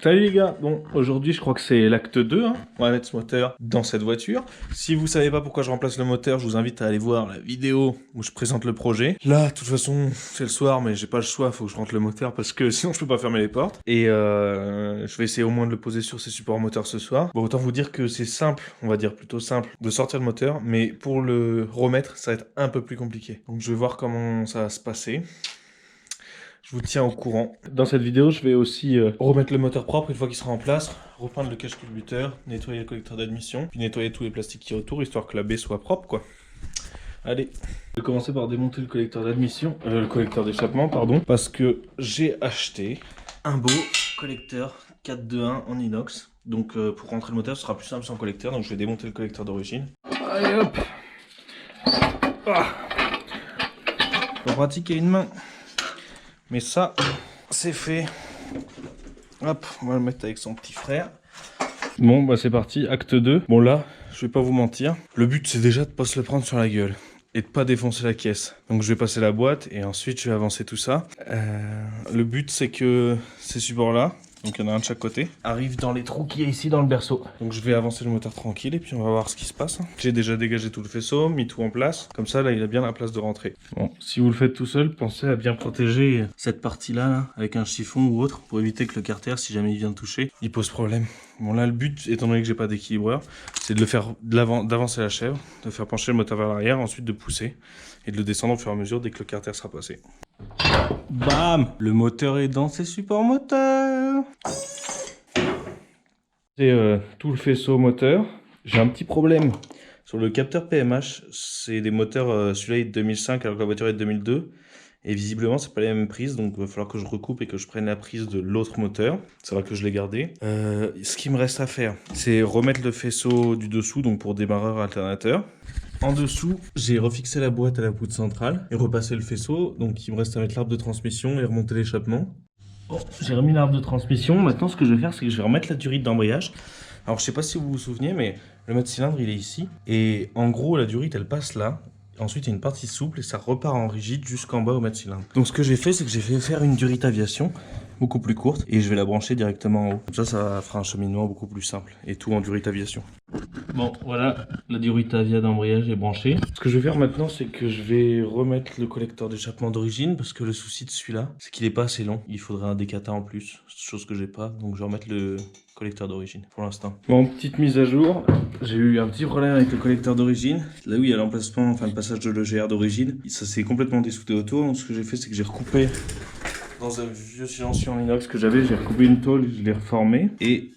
Salut les gars, bon aujourd'hui je crois que c'est l'acte 2, hein. On va mettre ce moteur dans cette voiture. Si vous savez pas pourquoi je remplace le moteur, je vous invite à aller voir la vidéo où je présente le projet. Là, de toute façon, c'est le soir mais j'ai pas le choix, faut que je rentre le moteur parce que sinon je peux pas fermer les portes. Et je vais essayer au moins de le poser sur ces supports moteurs ce soir. Bon, autant vous dire que c'est simple, on va dire plutôt simple, de sortir le moteur, mais pour le remettre, ça va être un peu plus compliqué. Donc je vais voir comment ça va se passer. Je vous tiens au courant. Dans cette vidéo, je vais aussi remettre le moteur propre une fois qu'il sera en place, repeindre le cache-culbuteur, nettoyer le collecteur d'admission, puis nettoyer tous les plastiques qui retournent, histoire que la baie soit propre, quoi. Allez, je vais commencer par démonter le collecteur d'admission, le collecteur d'échappement, pardon, parce que j'ai acheté un beau collecteur 421 en inox. Donc pour rentrer le moteur, ce sera plus simple sans collecteur, donc je vais démonter le collecteur d'origine. Allez hop. Faut pratiquer une main. Mais ça, c'est fait. Hop, on va le mettre avec son petit frère. Bon, bah c'est parti, acte 2. Bon là, je vais pas vous mentir. Le but, c'est déjà de pas se le prendre sur la gueule. Et de pas défoncer la caisse. Donc je vais passer la boîte et ensuite je vais avancer tout ça. Le but, c'est que ces supports-là, donc il y en a un de chaque côté, arrivent dans les trous qu'il y a ici dans le berceau. Donc je vais avancer le moteur tranquille et puis on va voir ce qui se passe. J'ai déjà dégagé tout le faisceau, mis tout en place. Comme ça, là, il a bien la place de rentrer. Bon, si vous le faites tout seul, pensez à bien protéger cette partie-là là, avec un chiffon ou autre pour éviter que le carter, si jamais il vient toucher, il pose problème. Bon là, le but, étant donné que j'ai pas d'équilibreur, c'est de le faire d'avancer la chèvre, de faire pencher le moteur vers l'arrière, ensuite de pousser et de le descendre au fur et à mesure dès que le carter sera passé. Bam! Le moteur est dans ses supports moteurs. C'est tout le faisceau moteur. J'ai un petit problème sur le capteur PMH. C'est des moteurs, celui-là est de 2005 alors que la voiture est de 2002. Et visiblement, c'est pas les mêmes prises, donc il va falloir que je recoupe et que je prenne la prise de l'autre moteur. C'est vrai que je l'ai gardé. Ce qui me reste à faire, c'est remettre le faisceau du dessous, donc pour démarreur alternateur. En dessous, j'ai refixé la boîte à la poutre centrale et repassé le faisceau. Donc il me reste à mettre l'arbre de transmission et remonter l'échappement. Bon, j'ai remis l'arbre de transmission. Maintenant, ce que je vais faire, c'est que je vais remettre la durite d'embrayage. Alors, je sais pas si vous vous souvenez, mais le mode cylindre, il est ici. Et en gros, la durite, elle passe là. Ensuite, il y a une partie souple et ça repart en rigide jusqu'en bas au mètre cylindre. Donc, ce que j'ai fait, c'est que j'ai fait faire une durite aviation beaucoup plus courte et je vais la brancher directement en haut. Comme ça fera un cheminement beaucoup plus simple et tout en durite aviation. Bon, voilà, la durite avia d'embrayage est branchée. Ce que je vais faire maintenant, c'est que je vais remettre le collecteur d'échappement d'origine parce que le souci de celui-là, c'est qu'il n'est pas assez long. Il faudrait un décata en plus, chose que j'ai pas. Donc, je vais remettre le collecteur d'origine pour l'instant. Bon, petite mise à jour. J'ai eu un petit problème avec le collecteur d'origine. Là où il y a l'emplacement, enfin le passage de l'EGR d'origine, ça s'est complètement dessouté autour. Donc, ce que j'ai fait, c'est que j'ai recoupé dans un vieux silencieux en inox que j'avais, j'ai recoupé une tôle, je l'ai reformé et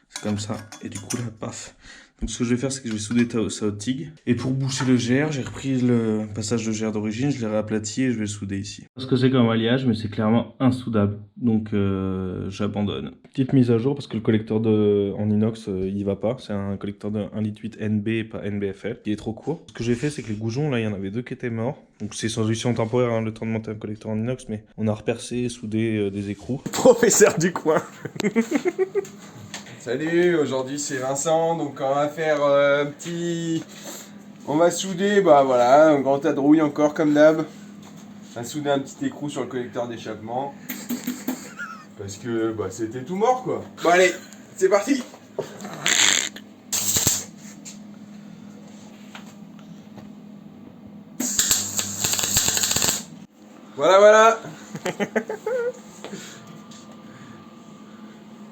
c'est comme ça. Et du coup là, paf. Donc ce que je vais faire, c'est que je vais souder ça au TIG. Et pour boucher le GR, j'ai repris le passage de GR d'origine, je l'ai réaplati et je vais le souder ici. Parce que c'est comme alliage, mais c'est clairement insoudable. Donc j'abandonne. Petite mise à jour parce que le collecteur en inox, il va pas. C'est un collecteur de 1,8 litre NB et pas NBFL. Il est trop court. Ce que j'ai fait, c'est que les goujons, là, il y en avait deux qui étaient morts. Donc c'est solution temporaire, hein, le temps de monter un collecteur en inox, mais on a repercé, soudé des écrous. Professeur du coin. Salut, aujourd'hui c'est Vincent, donc on va faire un petit... On va souder, bah voilà, un grand tas de rouille encore comme d'hab. On va souder un petit écrou sur le collecteur d'échappement. Parce que bah c'était tout mort quoi. Bon allez, c'est parti. Voilà.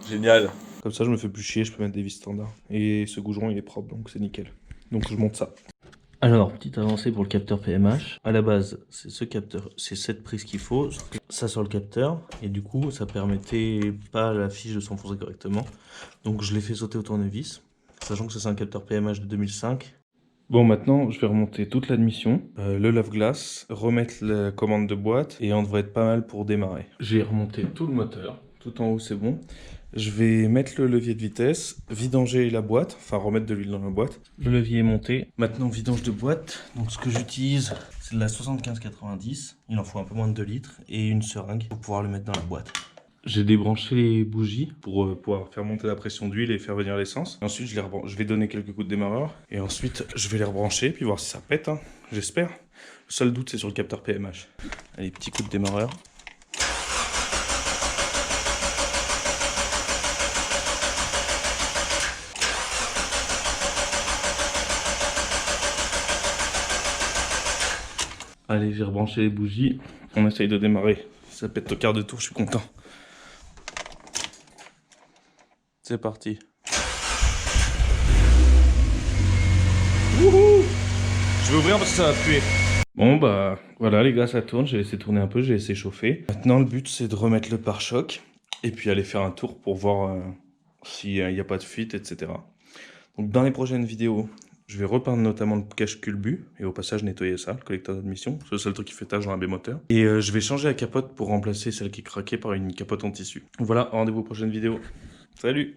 Génial. Comme ça, je me fais plus chier, je peux mettre des vis standards. Et ce goujon, il est propre, donc c'est nickel. Donc je monte ça. Alors, petite avancée pour le capteur PMH. À la base, c'est ce capteur, c'est cette prise qu'il faut. Ça sur le capteur. Et du coup, ça permettait pas à la fiche de s'enfoncer correctement. Donc je l'ai fait sauter au tournevis. Sachant que ça, c'est un capteur PMH de 2005. Bon, maintenant, je vais remonter toute l'admission, le lave-glace, remettre la commande de boîte. Et on devrait être pas mal pour démarrer. J'ai remonté tout le moteur. Tout en haut, c'est bon. Je vais mettre le levier de vitesse, vidanger la boîte, enfin remettre de l'huile dans la boîte. Le levier est monté. Maintenant, vidange de boîte. Donc ce que j'utilise, c'est de la 75-90. Il en faut un peu moins de 2 litres. Et une seringue pour pouvoir le mettre dans la boîte. J'ai débranché les bougies pour pouvoir faire monter la pression d'huile et faire venir l'essence. Ensuite, je vais donner quelques coups de démarreur. Et ensuite, je vais les rebrancher, puis voir si ça pète, hein, j'espère. Le seul doute, c'est sur le capteur PMH. Allez, petit coup de démarreur. Allez, j'ai rebranché les bougies. On essaye de démarrer. Ça pète au quart de tour, je suis content. C'est parti. Wouhou! Je vais ouvrir parce que ça va puer. Bon bah voilà les gars, ça tourne. J'ai laissé tourner un peu, j'ai laissé chauffer. Maintenant le but c'est de remettre le pare-choc et puis aller faire un tour pour voir s'il n'y a pas de fuite, etc. Donc dans les prochaines vidéos, je vais repeindre notamment le cache culbut et au passage nettoyer ça, le collecteur d'admission. C'est le seul truc qui fait tache dans un B-moteur. Et je vais changer la capote pour remplacer celle qui est craquée par une capote en tissu. Voilà, rendez-vous aux prochaines vidéos. Salut!